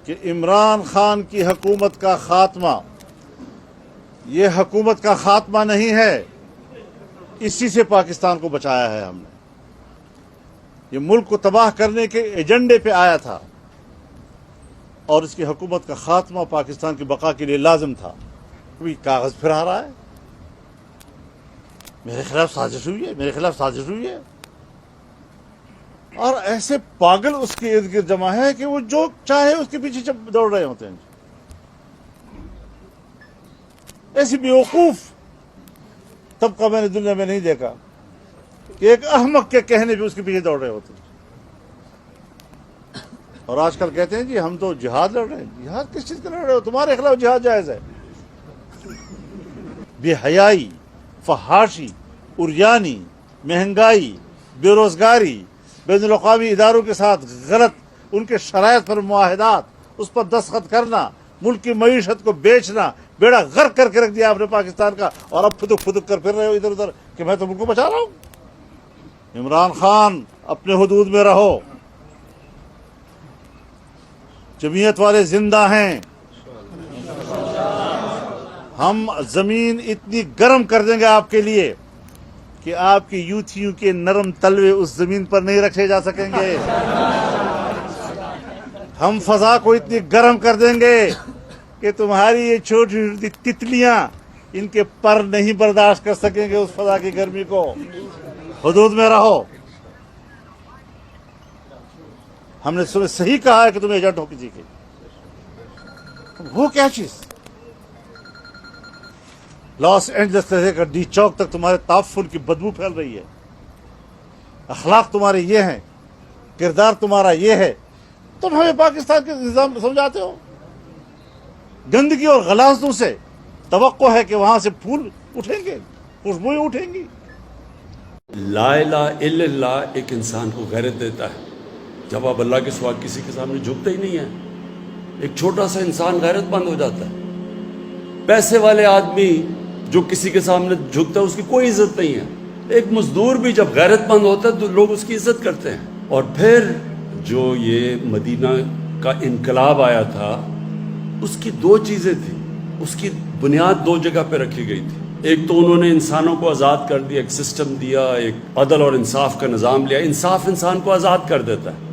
کہ عمران خان کی حکومت کا خاتمہ یہ حکومت کا خاتمہ نہیں ہے، اسی سے پاکستان کو بچایا ہے ہم نے۔ یہ ملک کو تباہ کرنے کے ایجنڈے پہ آیا تھا اور اس کی حکومت کا خاتمہ پاکستان کی بقا کے لیے لازم تھا۔ کوئی کاغذ پھرا رہا ہے، میرے خلاف سازش ہوئی ہے، میرے خلاف سازش ہوئی ہے، اور ایسے پاگل اس کے ارد گرد جمع ہے کہ وہ جو چاہے اس کے پیچھے دوڑ رہے ہوتے ہیں۔ ایسی بیوقوف طبقہ میں نے دنیا میں نہیں دیکھا کہ ایک احمق کے کہنے پہ اس کے پیچھے دوڑ رہے ہوتے ہیں۔ اور آج کل کہتے ہیں جی ہم تو جہاد لڑ رہے ہیں۔ جہاد کس چیز کا لڑ رہے ہو؟ تمہارے خلاف جہاد جائز ہے۔ بے حیائی، فحاشی، عریانی، مہنگائی، بے روزگاری، بین الاقوامی اداروں کے ساتھ غلط ان کے شرائط پر معاہدات، اس پر دستخط کرنا، ملک کی معیشت کو بیچنا، بیڑا غرق کر کے رکھ دیا آپ نے پاکستان کا، اور اب پھدک پھدک کر پھر رہے ہو ادھر ادھر کہ میں تو ملک کو بچا رہا ہوں۔ عمران خان اپنے حدود میں رہو، جمعیت والے زندہ ہیں، ہم زمین اتنی گرم کر دیں گے آپ کے لیے کہ آپ کی یوتھیوں کے نرم تلوے اس زمین پر نہیں رکھے جا سکیں گے۔ ہم فضا کو اتنی گرم کر دیں گے کہ تمہاری یہ چھوٹی چھوٹی تتلیاں ان کے پر نہیں برداشت کر سکیں گے اس فضا کی گرمی کو۔ حدود میں رہو۔ ہم نے تمہیں صحیح کہا ہے کہ تم ایجنٹ ہو کسی کے، وہ کیا چیز؟ لاس اینجلس سے لے کر ڈی چوک تک تمہارے تعفن کی بدبو پھیل رہی ہے، اخلاق تمہارے یہ ہیں، کردار تمہارا یہ ہے، تم ہمیں پاکستان کے نظام سمجھاتے ہو۔ گندگی اور غلاظتوں سے توقع ہے کہ وہاں سے پھول اٹھیں گے، خوشبوئیں اٹھیں گی۔ لا الہ الا اللہ ایک انسان کو غیرت دیتا ہے۔ جب آپ اللہ کے سوا کسی کے سامنے جھکتے ہی نہیں ہیں، ایک چھوٹا سا انسان غیرت مند ہو جاتا ہے۔ پیسے والے آدمی جو کسی کے سامنے جھکتا ہے اس کی کوئی عزت نہیں ہے۔ ایک مزدور بھی جب غیرت مند ہوتا ہے تو لوگ اس کی عزت کرتے ہیں۔ اور پھر جو یہ مدینہ کا انقلاب آیا تھا، اس کی دو چیزیں تھیں، اس کی بنیاد دو جگہ پہ رکھی گئی تھی۔ ایک تو انہوں نے انسانوں کو آزاد کر دیا، ایک سسٹم دیا، ایک عدل اور انصاف کا نظام لیا۔ انصاف انسان کو آزاد کر دیتا ہے۔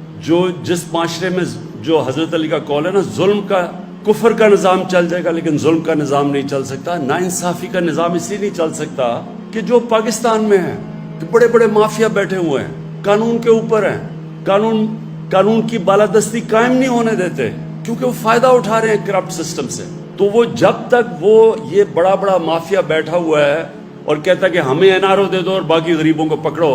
جس معاشرے میں جو حضرت علی کا قول ہے نا، ظلم کا کفر کا نظام چل جائے گا لیکن ظلم کا نظام نہیں چل سکتا۔ نا انصافی کا نظام اس لیے نہیں چل سکتا کہ جو پاکستان میں ہے کہ بڑے بڑے مافیا بیٹھے ہوئے ہیں، قانون کے اوپر ہیں، قانون کی بالادستی قائم نہیں ہونے دیتے کیونکہ وہ فائدہ اٹھا رہے ہیں کرپٹ سسٹم سے۔ تو وہ جب تک وہ یہ بڑا بڑا مافیا بیٹھا ہوا ہے اور کہتا ہے کہ ہمیں NRO دے دو اور باقی غریبوں کو پکڑو،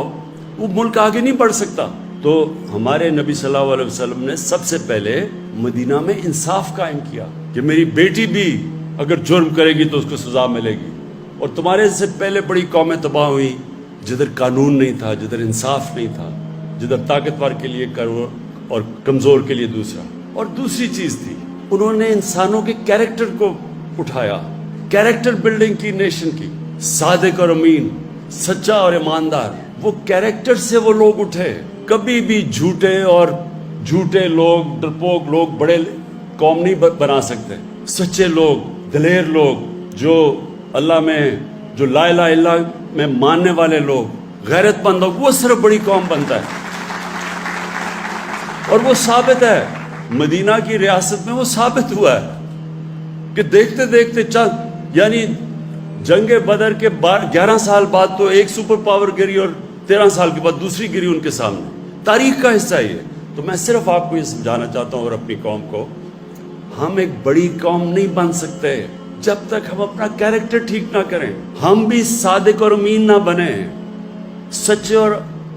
وہ ملک آگے نہیں بڑھ سکتا۔ تو ہمارے نبی صلی اللہ علیہ وسلم نے سب سے پہلے مدینہ میں انصاف قائم کیا کہ میری بیٹی بھی اگر جرم کرے گی تو اس کو سزا ملے گی۔ اور تمہارے سے پہلے بڑی قومیں تباہ ہوئی جدھر قانون نہیں تھا، جدھر انصاف نہیں تھا، جدھر طاقتور کے لیے کرو اور کمزور کے لیے دوسرا۔ اور دوسری چیز تھی، انہوں نے انسانوں کے کیریکٹر کو اٹھایا، کیریکٹر بلڈنگ کی نیشن کی۔ صادق اور امین، سچا اور ایماندار، وہ کیریکٹر سے وہ لوگ اٹھے۔ کبھی بھی جھوٹے لوگ، ڈرپوک لوگ بڑے قوم نہیں بنا سکتے۔ سچے لوگ، دلیر لوگ، جو اللہ میں، جو لا الہ الا اللہ میں ماننے والے لوگ، غیرت مند لوگ، وہ صرف بڑی قوم بنتا ہے۔ اور وہ ثابت ہے، مدینہ کی ریاست میں وہ ثابت ہوا ہے کہ دیکھتے دیکھتے یعنی جنگ بدر کے 11 سال بعد تو ایک سپر پاور گری اور 13 سال کے بعد دوسری گری ان کے سامنے۔ تاریخ کا حصہ یہ۔ تو میں صرف آپ کو یہ سمجھانا چاہتا ہوں اور اپنی قوم کو، ہم ایک بڑی قوم نہیں بن سکتے جب تک ہم اپنا کیریکٹر ٹھیک نہ کریں۔ ہم بھی صادق اور امین نہ بنیں، سچے اور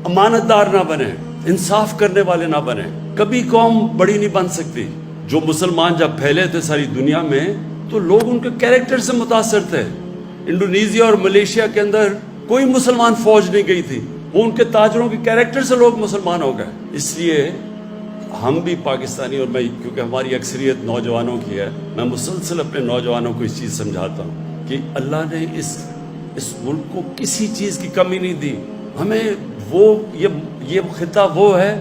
امانت دار نہ بنیں، انصاف کرنے والے نہ بنیں، کبھی قوم بڑی نہیں بن سکتی۔ جو مسلمان جب پھیلے تھے ساری دنیا میں تو لوگ ان کے کیریکٹر سے متاثر تھے۔ انڈونیزیا اور ملیشیا کے اندر کوئی مسلمان فوج نہیں گئی تھی، وہ ان کے تاجروں کے کیریکٹر سے لوگ مسلمان ہو گئے۔ اس لیے ہم بھی پاکستانی، اور میں کیونکہ ہماری اکثریت نوجوانوں کی ہے، میں مسلسل اپنے نوجوانوں کو اس چیز سمجھاتا ہوں کہ اللہ نے اس ملک کو کسی چیز کی کمی نہیں دی۔ ہمیں یہ خطہ وہ ہے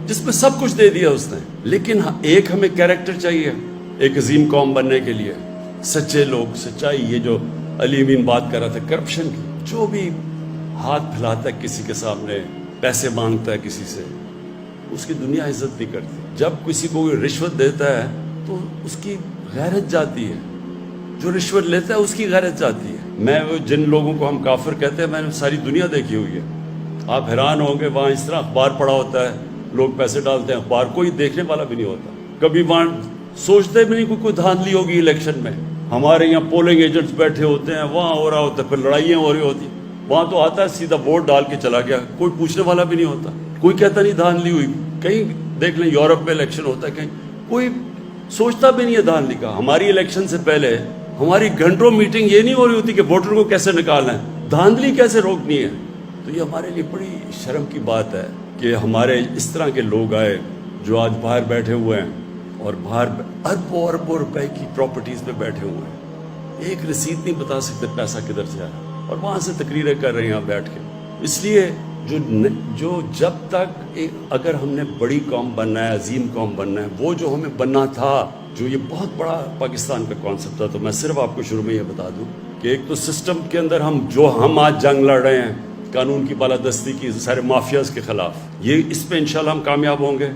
جس میں سب کچھ دے دیا اس نے. لیکن ایک ہمیں کیریکٹر چاہیے ایک عظیم قوم بننے کے لیے, سچے لوگ, سچائی. یہ جو علی امین بات کر رہا تھا کرپشن کی, جو بھی ہاتھ پھیلاتا ہے کسی کے سامنے, پیسے مانگتا ہے کسی سے, اس کی دنیا عزت نہیں کرتی. جب کسی کو کوئی رشوت دیتا ہے تو اس کی غیرت جاتی ہے, جو رشوت لیتا ہے اس کی غیرت جاتی ہے. میں جن لوگوں کو ہم کافر کہتے ہیں, میں نے ساری دنیا دیکھی ہوئی ہے. آپ حیران ہوں گے, وہاں اس طرح اخبار پڑا ہوتا ہے, لوگ پیسے ڈالتے ہیں اخبار, کوئی دیکھنے والا بھی نہیں ہوتا. کبھی وہاں سوچتے بھی نہیں کوئی دھاندلی ہوگی الیکشن میں. ہمارے یہاں پولنگ ایجنٹس بیٹھے ہوتے ہیں, وہاں ہو رہا ہوتا ہے, پھر لڑائیاں ہو رہی ہوتی. وہاں تو آتا ہے سیدھا ووٹ ڈال کے چلا گیا, کوئی پوچھنے والا بھی نہیں ہوتا, کوئی کہتا نہیں دھاندلی ہوئی. کہیں دیکھ لیں یورپ میں الیکشن ہوتا ہے, کہیں کوئی سوچتا بھی نہیں ہے دھاندلی کا. ہماری الیکشن سے پہلے ہماری گھنٹوں میٹنگ یہ نہیں ہو رہی ہوتی کہ ووٹر کو کیسے نکالنا ہے, دھاندلی کیسے روکنی ہے. تو یہ ہمارے لیے بڑی شرم کی بات ہے کہ ہمارے اس طرح کے لوگ آئے جو آج باہر بیٹھے ہوئے ہیں اور باہر اربوں اربوں روپے کی پراپرٹیز پہ بیٹھے ہوئے ہیں, ایک رسید نہیں بتا سکتے پیسہ کدھر سے آیا, اور وہاں سے تقریریں کر رہے ہیں بیٹھ کے. اس لیے جو جب تک اگر ہم نے بڑی قوم بننا ہے, عظیم قوم بننا ہے, وہ جو ہمیں بننا تھا, جو یہ بہت بڑا پاکستان کا کانسیپٹ تھا, تو میں صرف آپ کو شروع میں یہ بتا دوں کہ ایک تو سسٹم کے اندر ہم آج جنگ لڑ رہے ہیں قانون کی بالادستی کی, سارے مافیاز کے خلاف, یہ اس پہ انشاءاللہ ہم کامیاب ہوں گے.